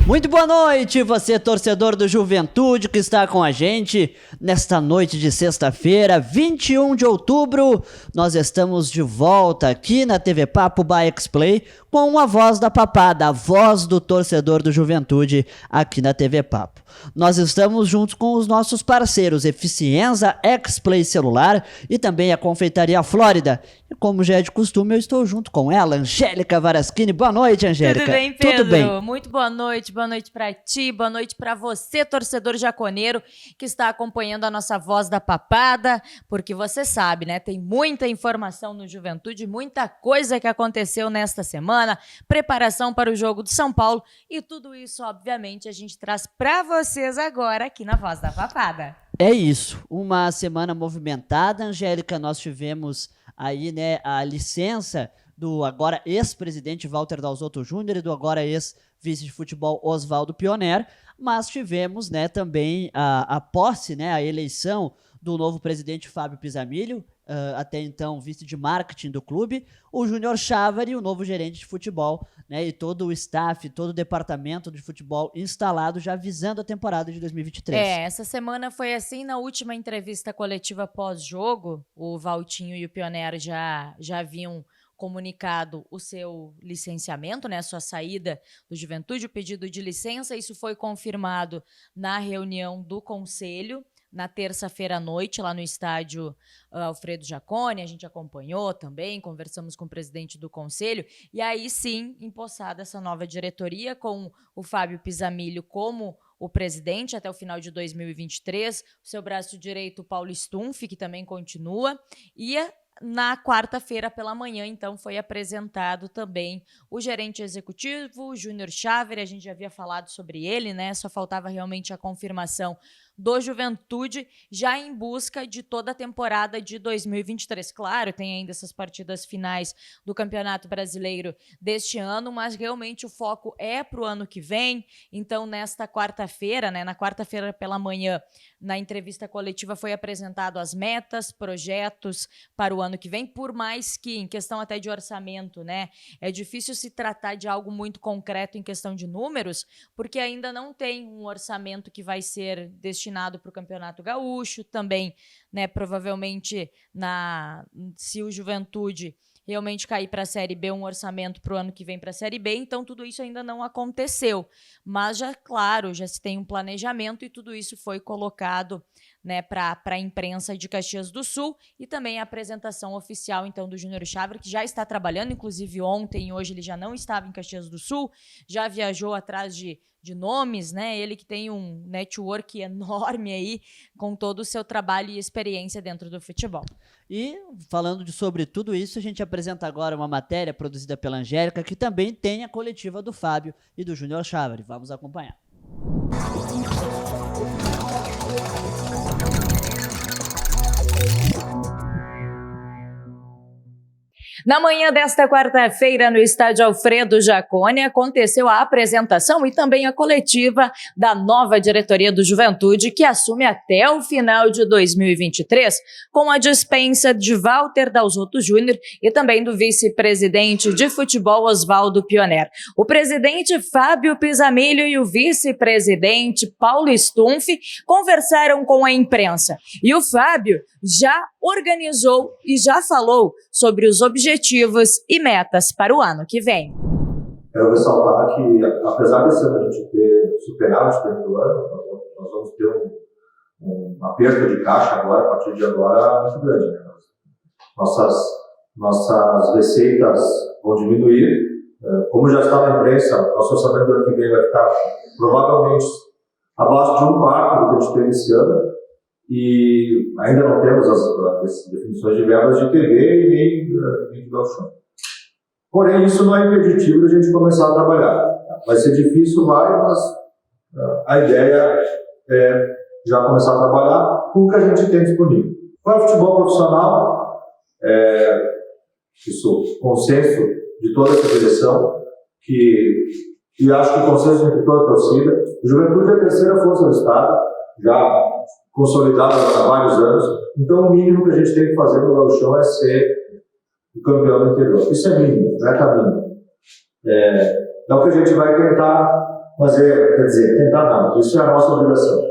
Muito boa noite, você torcedor do Juventude que está com a gente nesta noite de sexta-feira, 21 de outubro. Nós estamos de volta aqui na TV Papo by X-Play com a voz da papada, a voz do torcedor do Juventude aqui na TV Papo. Nós estamos juntos com os nossos parceiros Eficienza, X-Play Celular e também a Confeitaria Flórida. E como já é de costume, eu estou junto com ela, Angélica Varaschini. Boa noite, Angélica. Tudo bem, Pedro? Tudo bem. Muito boa noite pra ti, boa noite pra você, torcedor jaconeiro, que está acompanhando a nossa voz da papada, porque você sabe, né, tem muita informação no Juventude, muita coisa que aconteceu nesta semana, preparação para o jogo do São Paulo, e tudo isso, obviamente, a gente traz pra vocês agora aqui na Voz da Papada. É isso, uma semana movimentada, Angélica. Nós tivemos aí, né, a licença do agora ex-presidente Walter Dalzotto Júnior e do agora ex-vice de futebol Oswaldo Pioner, mas tivemos, né, também a posse, né, a eleição do novo presidente Fábio Pisamilho, até então vice de marketing do clube, o Júnior Chávari, o novo gerente de futebol, né, e todo o staff, todo o departamento de futebol instalado já visando a temporada de 2023. Essa semana foi assim. Na última entrevista coletiva pós-jogo, o Valtinho e o Pioner já haviam comunicado o seu licenciamento, né, a sua saída do Juventude, o pedido de licença. Isso foi confirmado na reunião do Conselho, na terça-feira à noite, lá no estádio Alfredo Jaconi. A gente acompanhou também, conversamos com o presidente do Conselho, e aí sim, empossada essa nova diretoria, com o Fábio Pisamilho como o presidente até o final de 2023, o seu braço direito, Paulo Stumpf, que também continua, e na quarta-feira pela manhã, então, foi apresentado também o gerente executivo, o Júnior Chávari. A gente já havia falado sobre ele, né? Só faltava realmente a confirmação do Juventude, já em busca de toda a temporada de 2023. Claro, tem ainda essas partidas finais do Campeonato Brasileiro deste ano, mas realmente o foco é para o ano que vem. Então, nesta quarta-feira, né, na quarta-feira pela manhã, na entrevista coletiva, foi apresentado as metas, projetos para o ano que vem, por mais que, em questão até de orçamento, né, é difícil se tratar de algo muito concreto em questão de números, porque ainda não tem um orçamento que vai ser destinado para o Campeonato Gaúcho, também, né, provavelmente, se o Juventude realmente cair para a Série B, um orçamento para o ano que vem para a Série B, então tudo isso ainda não aconteceu, mas já, claro, já se tem um planejamento e tudo isso foi colocado, né, para a imprensa de Caxias do Sul, e também a apresentação oficial, então, do Júnior Chávari, que já está trabalhando, inclusive ontem e hoje ele já não estava em Caxias do Sul, já viajou atrás de nomes, né? Ele que tem um network enorme aí com todo o seu trabalho e experiência dentro do futebol. E falando sobre tudo isso, a gente apresenta agora uma matéria produzida pela Angélica, que também tem a coletiva do Fábio e do Júnior Chávari. Vamos acompanhar. Na manhã desta quarta-feira, no estádio Alfredo Jaconi, aconteceu a apresentação e também a coletiva da nova diretoria do Juventude, que assume até o final de 2023, com a dispensa de Walter Dalzotto Júnior e também do vice-presidente de futebol, Oswaldo Pioner. O presidente Fábio Pisamilho e o vice-presidente Paulo Stumpf conversaram com a imprensa. E o Fábio já organizou e já falou sobre os objetivos e metas para o ano que vem. Quero ressaltar que, apesar desse ano a gente ter superávit dentro do ano, nós vamos ter uma perda de caixa agora, a partir de agora, muito grande, né? Nossas receitas vão diminuir. Como já está na imprensa, nosso orçamento do ano que vem vai ficar provavelmente abaixo de um quarto do que a gente teve esse ano. E ainda não temos as definições de verbas de TV e nem de galchão. Porém, isso não é impeditivo da gente começar a trabalhar. Vai ser difícil, mas a ideia é já começar a trabalhar com o que a gente tem disponível. Para o futebol profissional, isso, consenso de toda essa direção, e acho que consenso entre toda a torcida. O Juventude é a terceira força do Estado, já consolidada há vários anos. Então, o mínimo que a gente tem que fazer no gauchão é ser o campeão do interior. Isso é mínimo, não é caminho. É o que a gente vai tentar fazer, quer dizer, tentar não, isso é a nossa obrigação.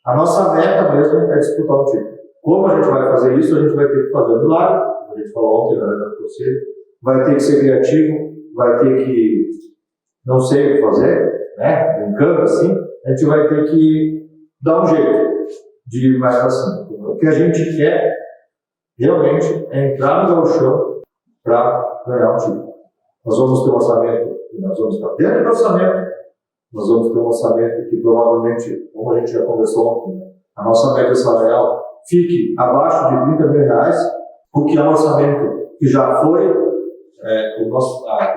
A nossa meta mesmo é disputar um título. Como a gente vai fazer isso? A gente vai ter que fazer um milagre, como a gente falou ontem na reunião do conselho, vai ter que ser criativo, vai ter que, não sei o que fazer, né? Brincando assim, a gente vai ter que dar um jeito de ir mais para cima. O que a gente quer realmente é entrar no gauchão para ganhar um título. Nós vamos ter um orçamento, nós vamos estar dentro do orçamento, nós vamos ter um orçamento que provavelmente, como a gente já conversou ontem, a nossa média salarial fique abaixo de 30 mil reais, o que é um orçamento que já foi,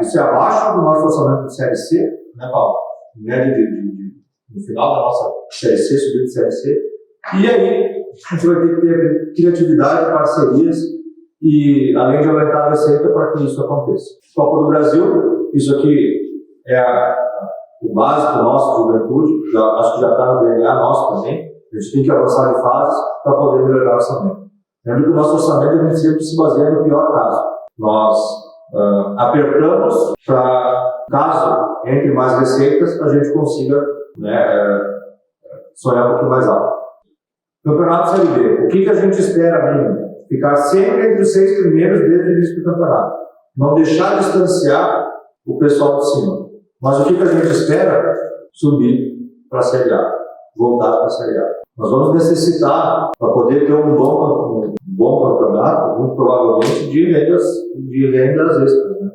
isso é abaixo do nosso orçamento de Série C, né, Paulo? Média no final da nossa Série C, subida de Série C. E aí, a gente vai ter que ter criatividade, parcerias e, além de aumentar a receita, para que isso aconteça. Copa do Brasil, isso aqui é o básico nosso de juventude, acho que já está no DNA nosso também. A gente tem que avançar de fases para poder melhorar o orçamento. Lembra que o nosso orçamento a gente sempre se baseia no pior caso. Nós apertamos para, caso entre mais receitas, a gente consiga, né, sonhar um pouquinho mais alto. Campeonato Série B. O que a gente espera mesmo? Ficar sempre entre os 6 primeiros desde o início do campeonato. Não deixar distanciar o pessoal de cima. Mas o que a gente espera? Subir para a Série A. Voltar para a Série A. Nós vamos necessitar, para poder ter um bom campeonato, muito provavelmente, de rendas extras. Né?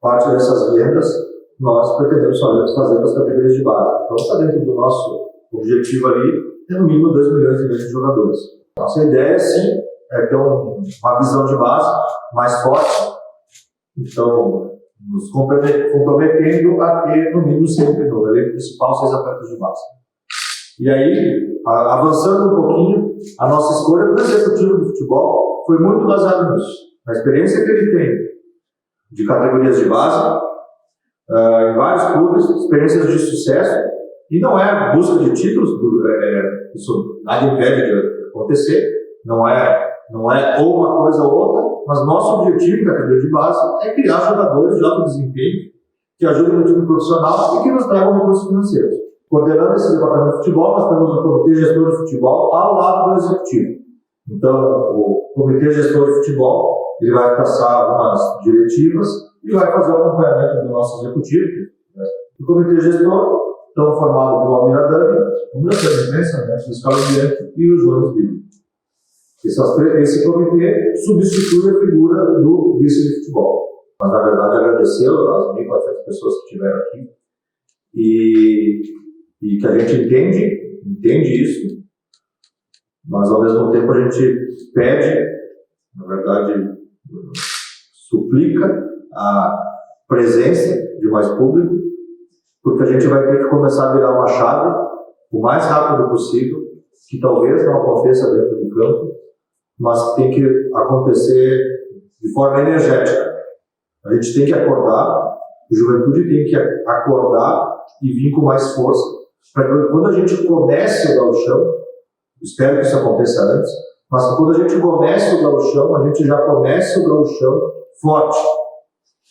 Parte dessas rendas nós pretendemos fazer com as categorias de base. Então está dentro do nosso objetivo ali, ter no mínimo 2 milhões e meio de jogadores. Nossa ideia, sim, é ter uma visão de base mais forte. Então, nos comprometendo a ter no mínimo sempre no elenco principal 6 atletas de base. E aí, avançando um pouquinho, a nossa escolha do executivo de futebol foi muito baseada nisso. Na experiência que ele tem de categorias de base, em vários clubes, experiências de sucesso, e não é busca de títulos, isso nada impede de acontecer, não é ou uma coisa ou outra, mas nosso objetivo, categoria de base, é criar jogadores de alto desempenho que ajudem no time profissional e que nos tragam recursos financeiros. Coordenando esse departamento de futebol, nós temos o Comitê Gestor de Futebol ao lado do Executivo. Então, o Comitê Gestor de Futebol ele vai passar algumas diretivas e vai fazer o acompanhamento do nosso Executivo. O Comitê Gestor estão formados pelo Almir Adami, o meu presidente, o Carlos Bianchi e o João Billy. Esse comitê substitui a figura do vice de futebol. Mas, na verdade, agradecê-lo às 1.400 pessoas que estiveram aqui e que a gente entende isso, mas, ao mesmo tempo, a gente pede, na verdade, suplica a presença de mais público, porque a gente vai ter que começar a virar uma chave o mais rápido possível, que talvez não aconteça dentro do campo, mas que tem que acontecer de forma energética. A gente tem que acordar, o Juventude tem que acordar e vir com mais força, para que quando a gente comece o gauchão, espero que isso aconteça antes, mas que quando a gente comece o gauchão, a gente já comece o gauchão forte,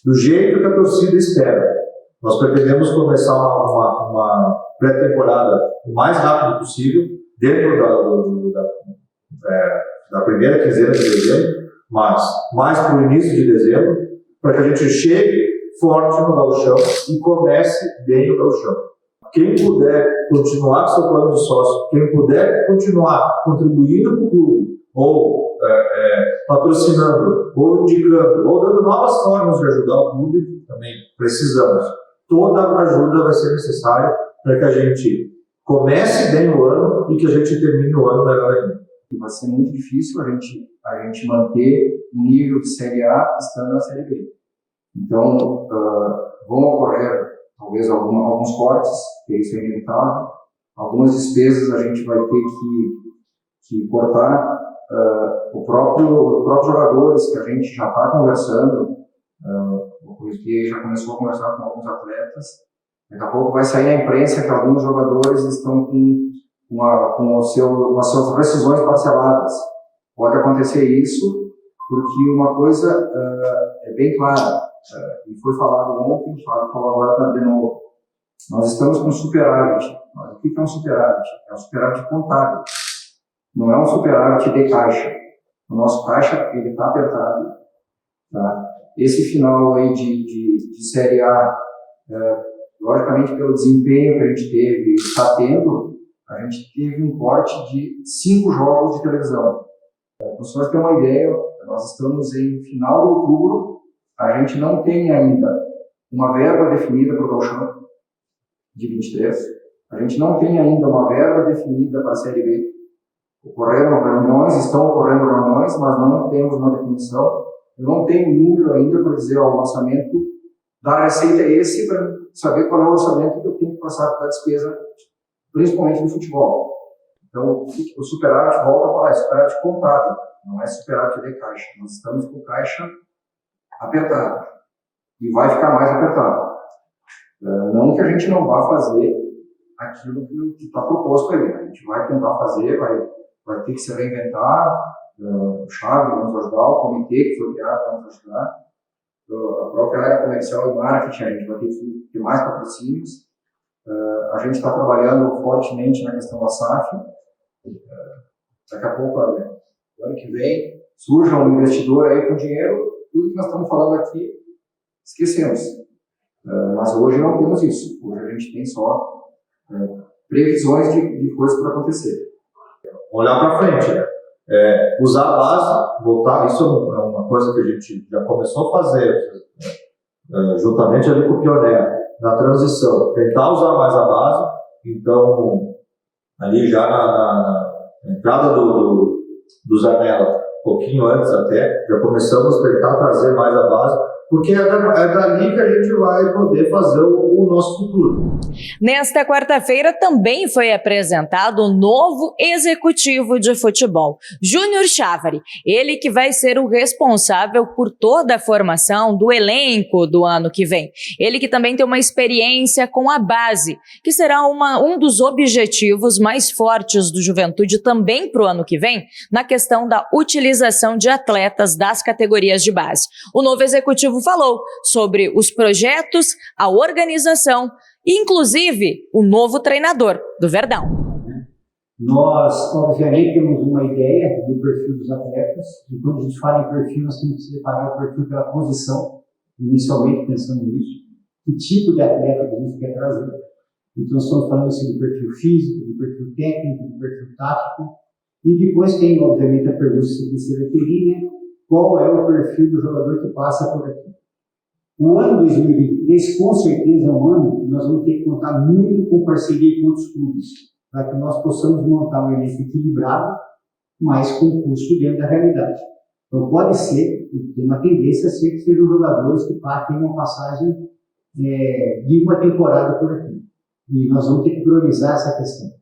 do jeito que a torcida espera. Nós pretendemos começar uma pré-temporada o mais rápido possível, dentro da primeira quinzena de dezembro, mas mais para o início de dezembro, para que a gente chegue forte no gauchão e comece bem o gauchão. Quem puder continuar com seu plano de sócio, quem puder continuar contribuindo para o clube, ou patrocinando, ou indicando, ou dando novas formas de ajudar o clube, também precisamos. Toda a ajuda vai ser necessária para que a gente comece bem o ano e que a gente termine o ano melhor ainda. Vai ser muito difícil a gente manter o nível de Série A estando na Série B. Então, vão ocorrer talvez alguns cortes, que isso é inevitável. Algumas despesas a gente vai ter que cortar. Os próprios jogadores que a gente já está conversando, o Comitê já começou a conversar com alguns atletas. Daqui a pouco vai sair na imprensa que alguns jogadores estão com as suas rescisões parceladas. Pode acontecer isso, porque uma coisa é bem clara: E foi falado ontem, o Fábio falou agora de novo. Nós estamos com superávit. Mas o que é um superávit? É um superávit contábil. Não é um superávit de caixa. O nosso caixa ele está apertado. Tá? Esse final aí de Série A, logicamente pelo desempenho que a gente teve e está tendo, a gente teve um corte de 5 jogos de televisão. Para vocês terem uma ideia, nós estamos em final de outubro, a gente não tem ainda uma verba definida para o Gauchão de 23, a gente não tem ainda uma verba definida para a Série B. Ocorreram reuniões, estão ocorrendo reuniões, mas não temos uma definição. Eu não tenho número ainda para dizer o orçamento da receita esse para saber qual é o orçamento que eu tenho que passar para a despesa, principalmente no futebol. Então, o superávit, volta a falar, é superávit contábil, não é superávit de caixa. Nós estamos com caixa apertado e vai ficar mais apertado. Não que a gente não vá fazer aquilo que está proposto aí. A gente vai tentar fazer, vai ter que se reinventar. O Chave vai nos ajudar, o comitê que foi criado vai nos ajudar. A própria área comercial e marketing, a gente vai ter que ter mais patrocínios. A gente está trabalhando fortemente na questão da SAF. Daqui a pouco, no ano que vem, surja um investidor aí com dinheiro, tudo que nós estamos falando aqui, esquecemos. Mas hoje não temos isso. Hoje a gente tem só previsões de coisas para acontecer. Olhar para frente, né? Usar a base, voltar, isso é uma coisa que a gente já começou a fazer, juntamente ali com o Pioneiro, na transição, tentar usar mais a base. Então, ali já na entrada do Zanella, um pouquinho antes até, já começamos a tentar trazer mais a base, porque é dali que a gente vai poder fazer o nosso futuro. Nesta quarta-feira também foi apresentado o novo executivo de futebol, Júnior Chávari, ele que vai ser o responsável por toda a formação do elenco do ano que vem. Ele que também tem uma experiência com a base, que será um dos objetivos mais fortes do Juventude também para o ano que vem, na questão da utilização de atletas das categorias de base. O novo executivo falou sobre os projetos, a organização e, inclusive, o novo treinador do Verdão. Nós, obviamente, temos uma ideia do perfil dos atletas, e quando a gente fala em perfil, nós temos que separar o perfil pela posição, inicialmente pensando nisso, que tipo de atleta a gente quer trazer. Então, nós estamos falando assim, do perfil físico, do perfil técnico, do perfil tático, e depois tem, obviamente, a pergunta que se referir, né? Qual é o perfil do jogador que passa por aqui. O ano 2023, com certeza, é um ano que nós vamos ter que contar muito com parceria com outros clubes, para que nós possamos montar um elenco equilibrado, mas com custo dentro da realidade. Então, pode ser, e tem uma tendência a ser que sejam jogadores que tenham uma passagem de uma temporada por aqui. E nós vamos ter que priorizar essa questão.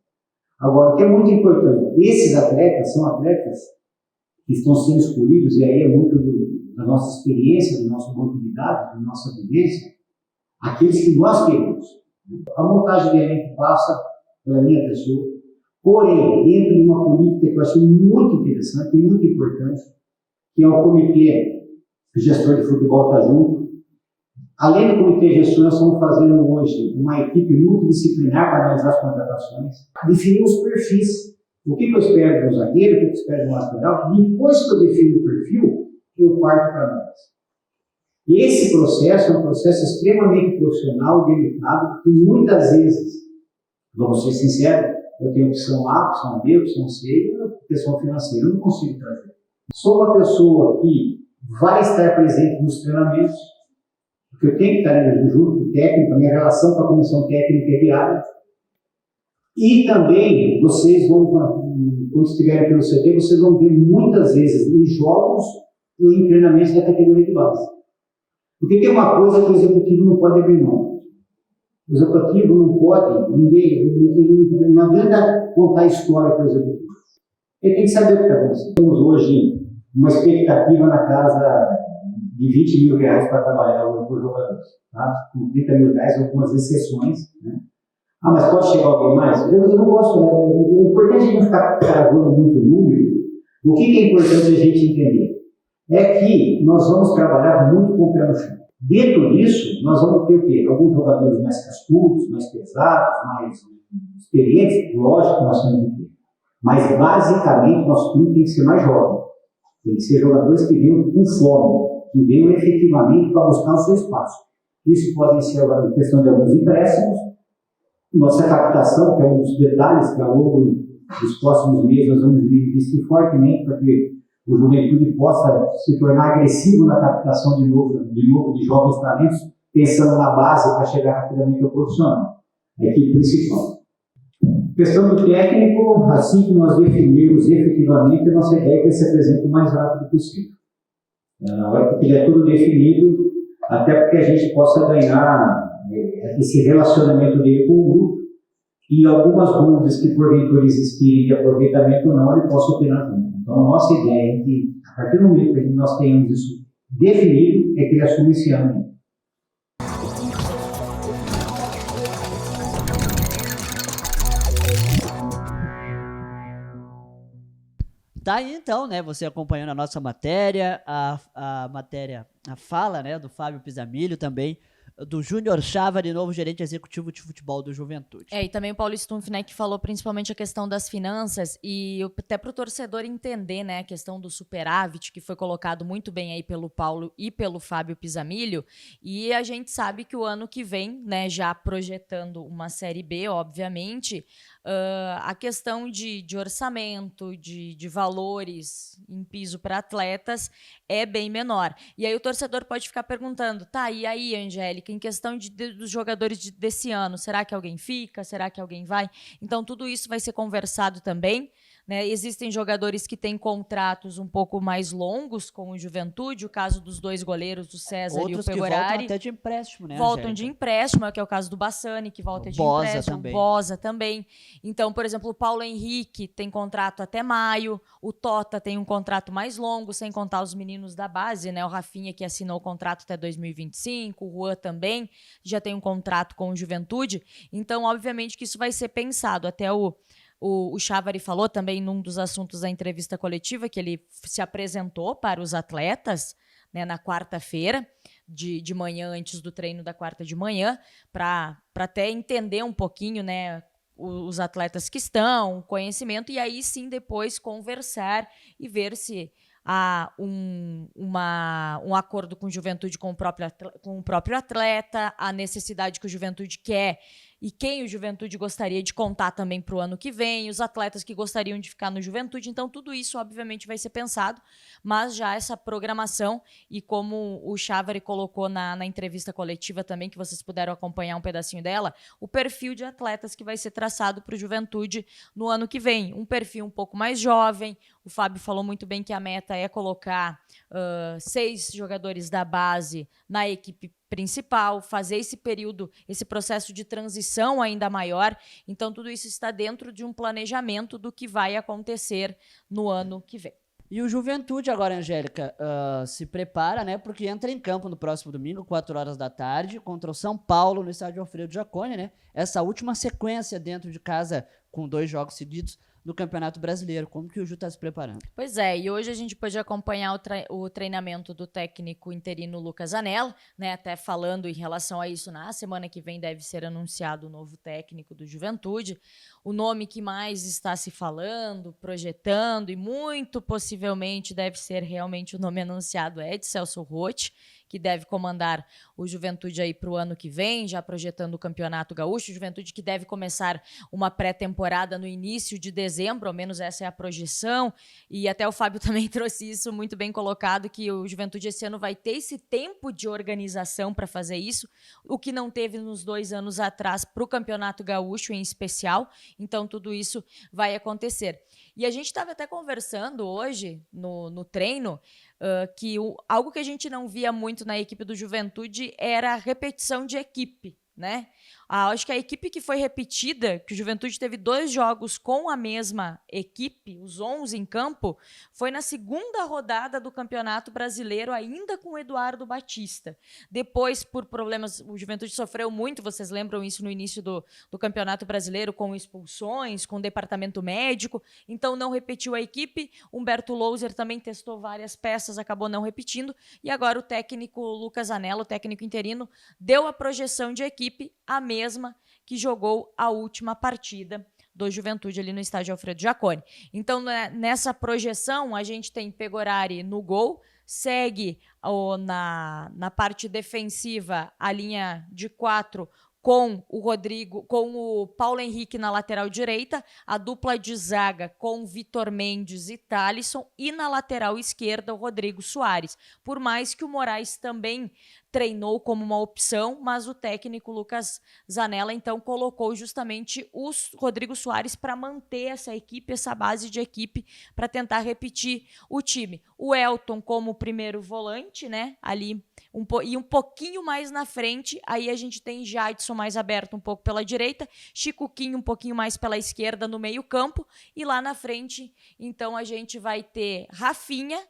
Agora, o que é muito importante, esses atletas são atletas que estão sendo escolhidos, e aí é muito da nossa experiência, do nosso banco de dados, da nossa vivência, aqueles que nós queremos. A montagem do elenco passa pela minha pessoa, porém, dentro de uma política que eu achei muito interessante e muito importante, que é o comitê gestor de futebol está junto. Além do comitê gestor, nós estamos fazendo hoje uma equipe multidisciplinar para analisar as contratações, definir os perfis. O que eu espero de um zagueiro, o que eu espero de um lateral, depois que eu defino o perfil, eu parto para nós. Esse processo é um processo extremamente profissional, delicado, que muitas vezes, vamos ser sinceros, eu tenho opção A, opção B, opção C, e a questão financeira eu não consigo trazer. Sou uma pessoa que vai estar presente nos treinamentos, porque eu tenho que estar junto com o técnico, a minha relação com a comissão técnica é diária. E também, vocês vão, quando estiverem pelo CT, vocês vão ver muitas vezes em jogos e em treinamentos da categoria de base. Porque tem uma coisa que o executivo não pode abrir mão. O executivo não pode, não adianta contar a história para o executivo. Ele tem que saber o que está acontecendo. Temos hoje uma expectativa na casa de R$20 mil para trabalhar com os jogadores. Tá? Com R$30 mil, algumas exceções, né? Ah, mas pode chegar alguém mais? Eu não gosto, né? É importante a gente não ficar cravando muito número. O que é importante a gente entender? É que nós vamos trabalhar muito com o pé no chão. Dentro disso, nós vamos ter o quê? Alguns jogadores mais cascudos, mais pesados, mais experientes, lógico que nós temos que ter. Mas, basicamente, nosso time tem que ser mais jovem. Tem que ser jogadores que venham com fome, que venham efetivamente para buscar o seu espaço. Isso pode ser a questão de alguns empréstimos, nossa captação, que é um dos detalhes que ao longo dos próximos meses nós vamos investir fortemente para que o Juventude possa se tornar agressivo na captação de novo de jovens talentos, pensando na base para chegar rapidamente ao profissional, a equipe principal. Questão do técnico, assim que nós definirmos efetivamente, a nossa ideia é que ele se apresente o mais rápido possível. Na hora que tiver tudo definido, até porque a gente possa ganhar esse relacionamento dele com o grupo e algumas dúvidas que porventura existirem de aproveitamento ou não, ele possa opinar junto. Então, a nossa ideia é que, a partir do momento que nós tenhamos isso definido, é que ele assuma esse ano. Tá aí então, né? Você acompanhando a nossa matéria, a fala, né, do Fábio Pisamilho também, do Júnior Chávari, novo gerente executivo de futebol do Juventude. E também o Paulo Stumpf, né, que falou principalmente a questão das finanças e até para o torcedor entender, né, a questão do superávit, que foi colocado muito bem aí pelo Paulo e pelo Fábio Pisamilho, e a gente sabe que o ano que vem, né, já projetando uma Série B, obviamente, a questão de orçamento, de valores em piso para atletas é bem menor. E aí o torcedor pode ficar perguntando, tá, e aí, Angélica, em questão dos jogadores desse ano, será que alguém fica? Será que alguém vai? Então, tudo isso vai ser conversado também, né? Existem jogadores que têm contratos um pouco mais longos com o Juventude, o caso dos dois goleiros, o César Outros e o Pegorari. Que voltam até de empréstimo, né, Voltam Angélica? de empréstimo, que é o caso do Bassani, que volta de Boza empréstimo. também. Boza também. Então, por exemplo, o Paulo Henrique tem contrato até maio, o Tota tem um contrato mais longo, sem contar os meninos da base, né? O Rafinha, que assinou o contrato até 2025, o Juan também já tem um contrato com o Juventude. Então, obviamente que isso vai ser pensado. Até o Chávari falou também num dos assuntos da entrevista coletiva que ele se apresentou para os atletas, né, na quarta-feira, de manhã, antes do treino da quarta de manhã, para até entender um pouquinho, né, os atletas que estão, o conhecimento, e aí sim depois conversar e ver se há um acordo com o Juventude, com o próprio atleta, a necessidade que o Juventude quer e quem o Juventude gostaria de contar também para o ano que vem, os atletas que gostariam de ficar no Juventude. Então, tudo isso, obviamente, vai ser pensado, mas já essa programação, e como o Chávari colocou na entrevista coletiva também, que vocês puderam acompanhar um pedacinho dela, o perfil de atletas que vai ser traçado para o Juventude no ano que vem. Um perfil um pouco mais jovem. O Fábio falou muito bem que a meta é colocar 6 jogadores da base na equipe principal, fazer esse período, esse processo de transição ainda maior. Então, tudo isso está dentro de um planejamento do que vai acontecer no ano que vem. E o Juventude agora, Angélica, se prepara, né, porque entra em campo no próximo domingo, 4 horas da tarde, contra o São Paulo, no estádio Alfredo Jaconi, né? Essa última sequência dentro de casa, com 2 jogos seguidos no Campeonato Brasileiro. Como que o Ju está se preparando? Pois é, e hoje a gente pôde acompanhar o treinamento do técnico interino Lucas Anello, né, até falando em relação a isso, na semana que vem deve ser anunciado o novo técnico do Juventude. O nome que mais está se falando, projetando, e muito possivelmente deve ser realmente o nome anunciado é de Celso Roth, que deve comandar o Juventude aí para o ano que vem, já projetando o Campeonato Gaúcho. O Juventude que deve começar uma pré-temporada no início de dezembro, ao menos essa é a projeção, e até o Fábio também trouxe isso muito bem colocado, que o Juventude esse ano vai ter esse tempo de organização para fazer isso, o que não teve nos 2 anos atrás para o Campeonato Gaúcho em especial. Então tudo isso vai acontecer. E a gente estava até conversando hoje no treino que algo que a gente não via muito na equipe do Juventude era a repetição de equipe, né? Acho que a equipe que foi repetida, que o Juventude teve 2 jogos com a mesma equipe, os 11 em campo, foi na segunda rodada do Campeonato Brasileiro, ainda com o Eduardo Batista. Depois, por problemas, o Juventude sofreu muito, vocês lembram isso no início do Campeonato Brasileiro, com expulsões, com o departamento médico, então não repetiu a equipe. Humberto Louser também testou várias peças, acabou não repetindo, e agora o técnico Lucas Zanella, o técnico interino, deu a projeção de equipe a mesma que jogou a última partida do Juventude ali no estádio Alfredo Jaconi. Então, nessa projeção, a gente tem Pegorari no gol, segue na parte defensiva a linha de 4 com o Rodrigo, com o Paulo Henrique na lateral direita, a dupla de zaga com Vitor Mendes e Thalisson, e na lateral esquerda o Rodrigo Soares. Por mais que o Moraes também treinou como uma opção, mas o técnico Lucas Zanella então colocou justamente o Rodrigo Soares para manter essa equipe, essa base de equipe, para tentar repetir o time. O Elton como primeiro volante, né? Ali e um pouquinho mais na frente, aí a gente tem Jadson mais aberto um pouco pela direita, Chicoquinho um pouquinho mais pela esquerda no meio-campo, e lá na frente, então a gente vai ter Rafinha,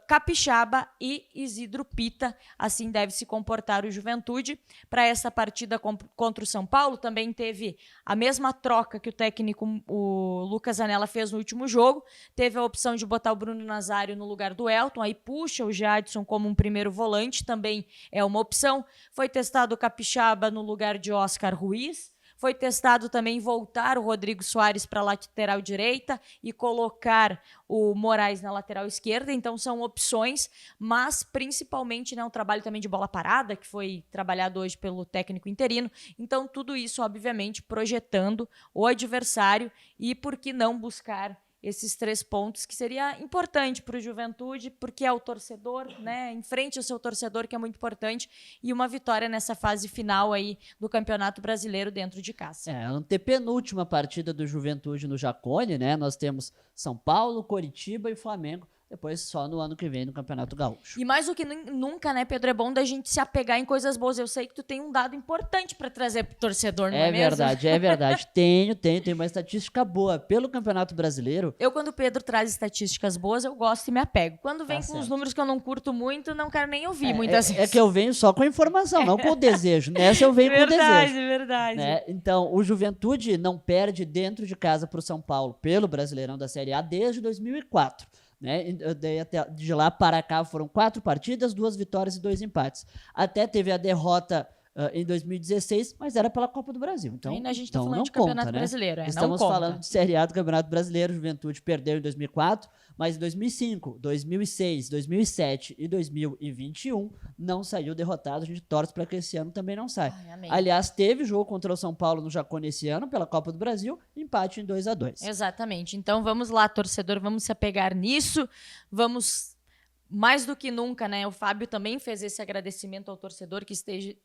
Capixaba e Isidro Pita. Assim deve se comportar o Juventude para essa partida contra o São Paulo. Também teve a mesma troca que o técnico, o Lucas Zanella, fez no último jogo. Teve a opção de botar o Bruno Nazário no lugar do Elton, aí puxa o Jadson como um primeiro volante, também é uma opção. Foi testado o Capixaba no lugar de Oscar Ruiz. Foi testado também voltar o Rodrigo Soares para a lateral direita e colocar o Moraes na lateral esquerda. Então são opções, mas principalmente, né, um trabalho também de bola parada, que foi trabalhado hoje pelo técnico interino. Então tudo isso, obviamente, projetando o adversário e por que não buscar esses 3 pontos, que seria importante para o Juventude, porque é o torcedor, né? Enfrente o seu torcedor, que é muito importante, e uma vitória nessa fase final aí do Campeonato Brasileiro dentro de casa. A antepenúltima partida do Juventude no Jaconi, né? Nós temos São Paulo, Coritiba e Flamengo. Depois só no ano que vem no Campeonato Gaúcho. E mais do que nunca, né, Pedro, é bom da gente se apegar em coisas boas. Eu sei que tu tem um dado importante para trazer pro torcedor, não é mesmo? É verdade. Tenho uma estatística boa. Pelo Campeonato Brasileiro... Quando o Pedro traz estatísticas boas, eu gosto e me apego. Quando vem com os números que eu não curto muito, não quero nem ouvir muitas vezes. É que eu venho só com a informação, não com o desejo. Nessa eu venho com o desejo. Verdade. Né? Então, o Juventude não perde dentro de casa pro São Paulo, pelo Brasileirão da Série A, desde 2004. Né? De lá para cá foram 4 partidas, 2 vitórias e 2 empates. Até teve a derrota em 2016, mas era pela Copa do Brasil. Então, ainda a gente está falando não de Campeonato conta, né? Brasileiro. Estamos falando de Série A do Campeonato Brasileiro. Juventude perdeu em 2004, mas em 2005, 2006, 2007 e 2021 não saiu derrotado. A gente torce para que esse ano também não saia. Aliás, teve jogo contra o São Paulo no Jaconi esse ano, pela Copa do Brasil, empate em 2-2. Exatamente. Então vamos lá, torcedor, vamos se apegar nisso, vamos... Mais do que nunca, né? O Fábio também fez esse agradecimento ao torcedor que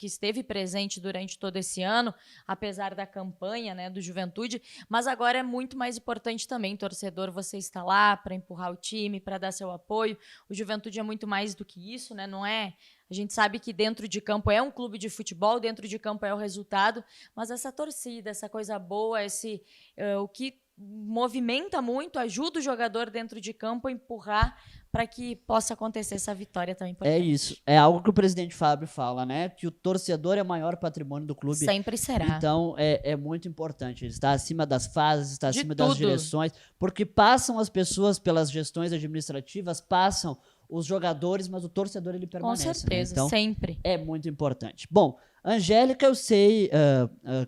esteve presente durante todo esse ano, apesar da campanha, né, do Juventude. Mas agora é muito mais importante também, torcedor, você está lá para empurrar o time, para dar seu apoio. O Juventude é muito mais do que isso, né? Não é... A gente sabe que dentro de campo é um clube de futebol, dentro de campo é o resultado, mas essa torcida, essa coisa boa, o que movimenta muito, ajuda o jogador dentro de campo a empurrar para que possa acontecer essa vitória tão importante. É isso. É algo que o presidente Fábio fala, né? Que o torcedor é o maior patrimônio do clube. Sempre será. Então, é muito importante. Ele está acima das fases, está acima das direções, porque passam as pessoas pelas gestões administrativas, passam os jogadores, mas o torcedor ele permanece. Com certeza, né? Então, sempre. É muito importante. Bom, Angélica, eu sei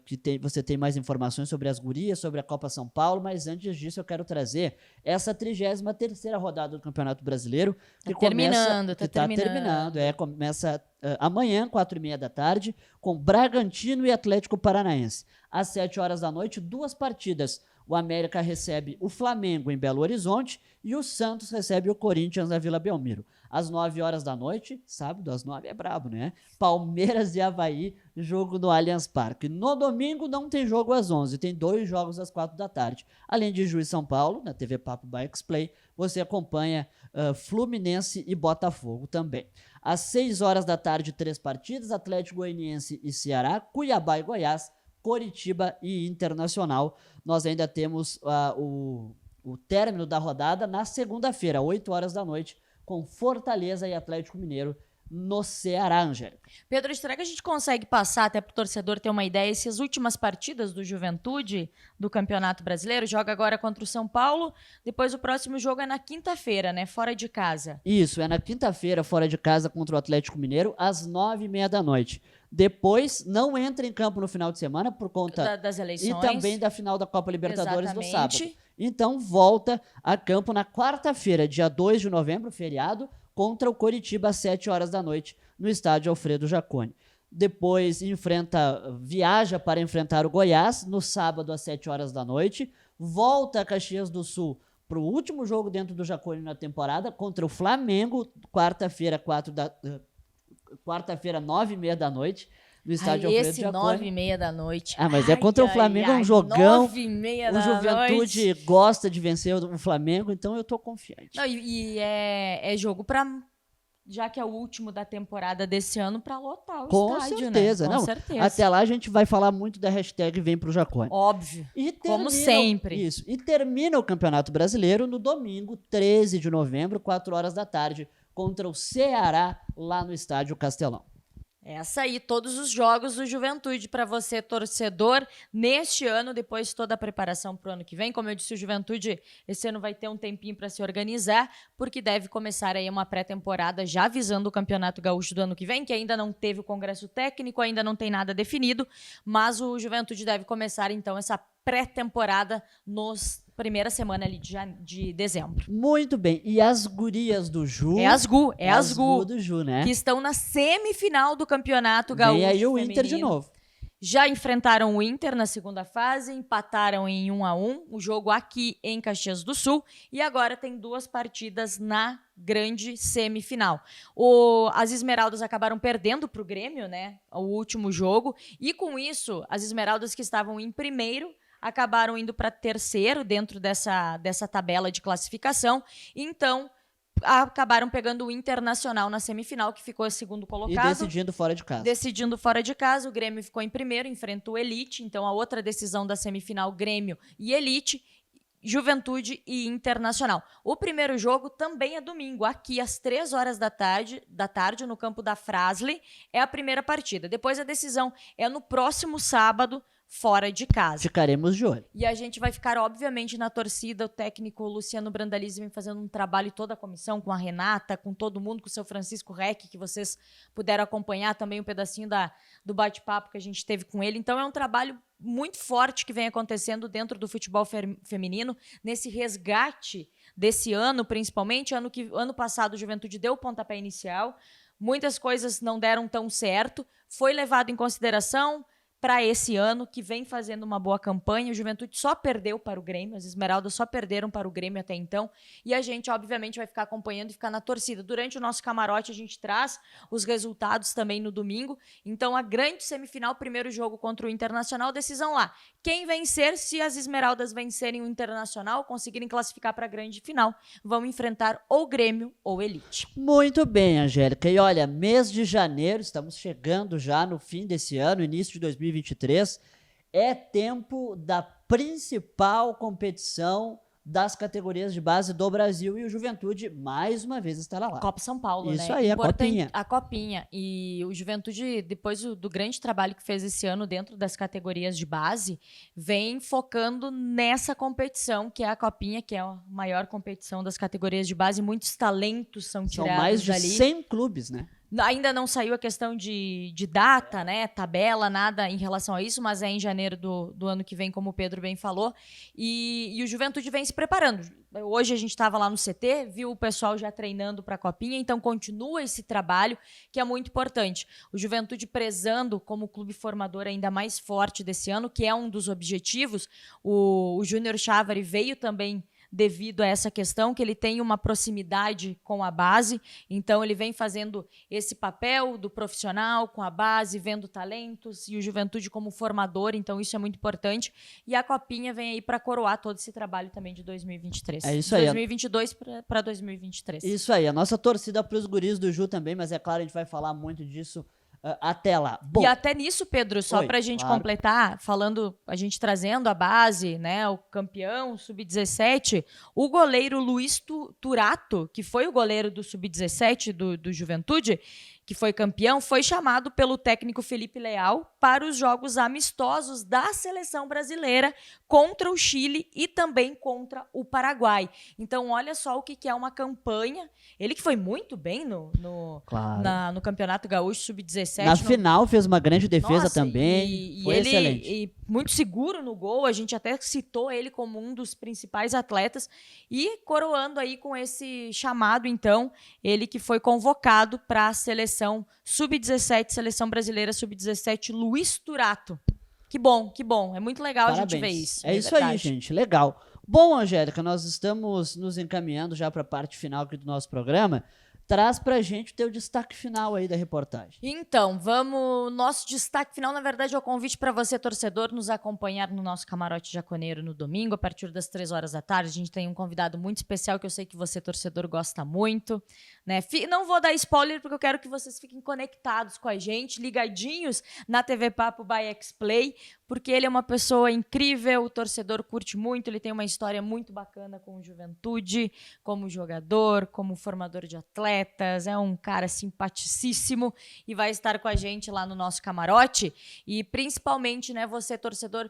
que você tem mais informações sobre as gurias, sobre a Copa São Paulo, mas antes disso eu quero trazer essa 33ª rodada do Campeonato Brasileiro, que está terminando. Começa amanhã, 4h30 da tarde, com Bragantino e Atlético Paranaense. Às 7 horas da noite, 2 partidas. O América recebe o Flamengo em Belo Horizonte e o Santos recebe o Corinthians na Vila Belmiro. Às 9 horas da noite, sábado às 9 é brabo, né? Palmeiras e Avaí, jogo no Allianz Parque. No domingo não tem jogo às 11, tem 2 jogos às 4 da tarde. Além de Juiz São Paulo, na TV Papo by X-Play, você acompanha Fluminense e Botafogo também. Às 6 horas da tarde, 3 partidas, Atlético Goianiense e Ceará, Cuiabá e Goiás, Coritiba e Internacional. Nós ainda temos o término da rodada na segunda-feira, 8 horas da noite, com Fortaleza e Atlético Mineiro no Ceará, Angélica. Pedro, será que a gente consegue passar, até para o torcedor ter uma ideia, essas últimas partidas do Juventude do Campeonato Brasileiro? Joga agora contra o São Paulo, depois o próximo jogo é na quinta-feira, né? Fora de casa. Isso, é na quinta-feira, fora de casa, contra o Atlético Mineiro, às 9h30 da noite. Depois, não entra em campo no final de semana por conta das eleições. E também da final da Copa Libertadores do sábado. Exatamente. Então, volta a campo na quarta-feira, dia 2 de novembro, feriado, contra o Coritiba às 7 horas da noite, no estádio Alfredo Jaconi. Depois viaja para enfrentar o Goiás no sábado às 7 horas da noite, volta a Caxias do Sul para o último jogo dentro do Jaconi na temporada, contra o Flamengo, quarta-feira, 9h30 da noite, no estádio Alfredo Jaconi. Esse 9h30 da noite. Mas é contra o Flamengo, é um jogão. 9h30 o da Juventude noite. gosta de vencer o Flamengo, então eu tô confiante. Não, e é jogo para, já que é o último da temporada desse ano, para lotar o Com estádio, certeza, né? não. Certeza. Até lá a gente vai falar muito da hashtag Vem pro Jaconi. Óbvio. Como sempre. Isso. E termina o Campeonato Brasileiro no domingo, 13 de novembro, 4 horas da tarde, contra o Ceará, lá no estádio Castelão. Essa aí, todos os jogos do Juventude para você, torcedor, neste ano, depois de toda a preparação para o ano que vem. Como eu disse, o Juventude esse ano vai ter um tempinho para se organizar, porque deve começar aí uma pré-temporada já visando o Campeonato Gaúcho do ano que vem, que ainda não teve o congresso técnico, ainda não tem nada definido, mas o Juventude deve começar então essa pré-temporada nos primeira semana ali de dezembro. Muito bem. E as gurias do Ju? É as Gu do Ju, né? Que estão na semifinal do Campeonato Gaúcho. Vem aí o feminino. Inter de novo. Já enfrentaram o Inter na segunda fase, empataram em 1-1, o jogo aqui em Caxias do Sul, e agora tem 2 partidas na grande semifinal. As Esmeraldas acabaram perdendo para o Grêmio, né, o último jogo, e com isso, as Esmeraldas que estavam em primeiro acabaram indo para terceiro dentro dessa tabela de classificação, então acabaram pegando o Internacional na semifinal, que ficou segundo colocado. E decidindo fora de casa. O Grêmio ficou em primeiro, enfrentou o Elite, então a outra decisão da semifinal, Grêmio e Elite, Juventude e Internacional. O primeiro jogo também é domingo, aqui às 3 horas da tarde, no campo da Frasle, é a primeira partida. Depois a decisão é no próximo sábado, fora de casa. Ficaremos de olho. E a gente vai ficar, obviamente, na torcida. O técnico Luciano Brandalize vem fazendo um trabalho, toda a comissão, com a Renata, com todo mundo, com o seu Francisco Reck, que vocês puderam acompanhar também um pedacinho do bate-papo que a gente teve com ele. Então é um trabalho muito forte que vem acontecendo dentro do futebol feminino, nesse resgate desse ano, principalmente. Ano passado o Juventude deu o pontapé inicial, muitas coisas não deram tão certo, foi levado em consideração para esse ano, que vem fazendo uma boa campanha. O Juventude só perdeu para o Grêmio, as Esmeraldas só perderam para o Grêmio até então, e a gente, obviamente, vai ficar acompanhando e ficar na torcida. Durante o nosso camarote, a gente traz os resultados também no domingo. Então, a grande semifinal, primeiro jogo contra o Internacional, decisão lá. Quem vencer, se as Esmeraldas vencerem o Internacional, conseguirem classificar para a grande final, vão enfrentar ou Grêmio ou Elite. Muito bem, Angélica. E olha, mês de janeiro, estamos chegando já no fim desse ano, início de 2023, é tempo da principal competição das categorias de base do Brasil, e o Juventude mais uma vez estará lá. Copa São Paulo, Isso né? aí, a Copinha. A Copinha. E o Juventude, depois do grande trabalho que fez esse ano dentro das categorias de base, vem focando nessa competição, que é a Copinha, que é a maior competição das categorias de base. Muitos talentos são tirados São mais de dali. 100 clubes, né? Ainda não saiu a questão de data, né? Tabela, nada em relação a isso, mas é em janeiro do ano que vem, como o Pedro bem falou. E o Juventude vem se preparando. Hoje a gente estava lá no CT, viu o pessoal já treinando para a Copinha, então continua esse trabalho, que é muito importante. O Juventude prezando como clube formador ainda mais forte desse ano, que é um dos objetivos. O Júnior Chávari veio também devido a essa questão, que ele tem uma proximidade com a base, então ele vem fazendo esse papel do profissional com a base, vendo talentos, e o Juventude como formador, então isso é muito importante, e a Copinha vem aí para coroar todo esse trabalho também de 2023. É isso aí. 2022 para 2023. Isso aí, a nossa torcida para os guris do Ju também, mas é claro, a gente vai falar muito disso até lá. Bom, e até nisso, Pedro, só para a gente completar, falando, a gente trazendo a base, né, o campeão sub-17, o goleiro Luiz Turato, que foi o goleiro do sub-17 do Juventude, que foi campeão, foi chamado pelo técnico Felipe Leal para os jogos amistosos da seleção brasileira contra o Chile e também contra o Paraguai. Então, olha só o que é uma campanha. Ele que foi muito bem no Campeonato Gaúcho Sub-17. Na final fez uma grande defesa. Nossa, também, foi ele, excelente. E muito seguro no gol, a gente até citou ele como um dos principais atletas, e coroando aí com esse chamado, então, ele que foi convocado para a seleção Sub-17, Seleção Brasileira Sub-17, Luiz Turato. Que bom, é muito legal. Parabéns. A gente ver isso. É isso aí, gente, legal. Bom, Angélica, nós estamos nos encaminhando já para a parte final aqui do nosso programa. Traz pra gente o teu destaque final aí da reportagem. Então, vamos... Nosso destaque final, na verdade, é o convite para você, torcedor, nos acompanhar no nosso Camarote Jaconeiro no domingo, a partir das 3 horas da tarde. A gente tem um convidado muito especial que eu sei que você, torcedor, gosta muito, né? Não vou dar spoiler porque eu quero que vocês fiquem conectados com a gente, ligadinhos na TV Papo by X-Play, porque ele é uma pessoa incrível, o torcedor curte muito, ele tem uma história muito bacana com o Juventude, como jogador, como formador de atletas, é um cara simpaticíssimo e vai estar com a gente lá no nosso camarote. E principalmente, né, você, torcedor,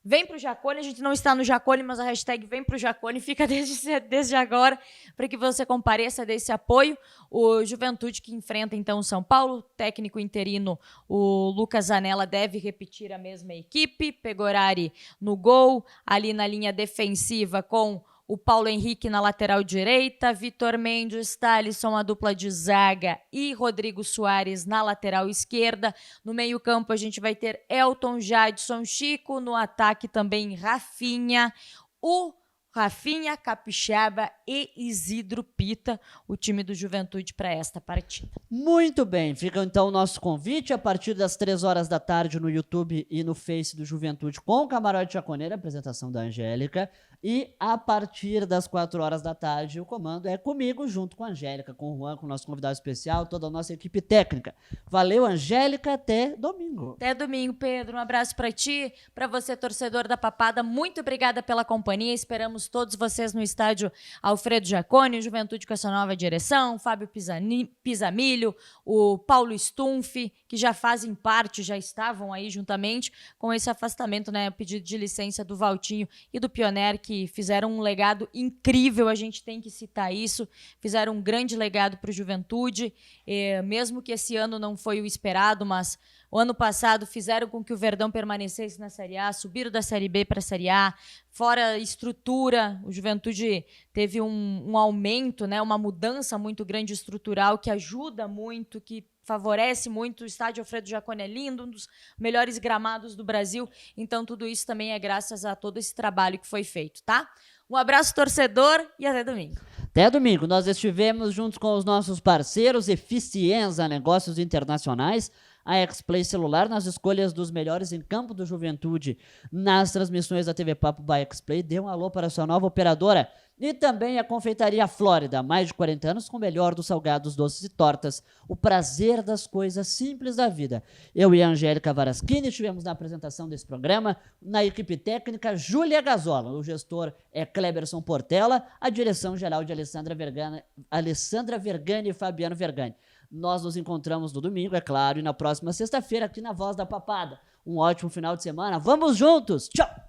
vem pro Jacone, a gente não está no Jacone, mas a hashtag vem pro Jacone, fica desde agora para que você compareça, desse apoio. O Juventude que enfrenta então o São Paulo, técnico interino, o Lucas Zanella deve repetir a mesma equipe, Pegorari no gol, ali na linha defensiva com o Paulo Henrique na lateral direita, Vitor Mendes, Thalisson, a dupla de zaga, e Rodrigo Soares na lateral esquerda. No meio-campo a gente vai ter Elton, Jadson, Chico, no ataque também Rafinha, Rafinha, Capixaba e Isidro Pita, o time do Juventude para esta partida. Muito bem, fica então o nosso convite a partir das 3 horas da tarde no YouTube e no Face do Juventude com o Camarote Jaconeiro, apresentação da Angélica, e a partir das 4 horas da tarde o comando é comigo, junto com a Angélica, com o Juan, com o nosso convidado especial, toda a nossa equipe técnica. Valeu, Angélica, até domingo. Até domingo, Pedro, um abraço para ti, para você, torcedor da Papada, muito obrigada pela companhia, esperamos todos vocês no estádio Alfredo Jacone, o Juventude com essa nova direção, Fábio Pisamilho, o Paulo Stumpf, que já fazem parte, já estavam aí juntamente com esse afastamento, né, o pedido de licença do Valtinho e do Pioner, que fizeram um legado incrível, a gente tem que citar isso, fizeram um grande legado para o Juventude, mesmo que esse ano não foi o esperado, mas o ano passado fizeram com que o Verdão permanecesse na Série A, subiram da Série B para a Série A, fora a estrutura, o Juventude teve um aumento, né, uma mudança muito grande estrutural que ajuda muito, que favorece muito. O estádio Alfredo Jacone é lindo, um dos melhores gramados do Brasil, então tudo isso também é graças a todo esse trabalho que foi feito, tá? Um abraço, torcedor, e até domingo. Até domingo. Nós estivemos juntos com os nossos parceiros Eficienza Negócios Internacionais, a X-Play Celular, nas escolhas dos melhores em campo do Juventude, nas transmissões da TV Papo by X-Play. Dê um alô para a sua nova operadora. E também a Confeitaria Flórida, mais de 40 anos com o melhor dos salgados, doces e tortas. O prazer das coisas simples da vida. Eu e a Angélica Varaschini estivemos na apresentação desse programa, na equipe técnica Júlia Gazola, o gestor é Kleberson Portela, a direção geral de Alessandra Vergani e Fabiano Vergani. Nós nos encontramos no domingo, é claro, e na próxima sexta-feira aqui na Voz da Papada. Um ótimo final de semana. Vamos juntos! Tchau!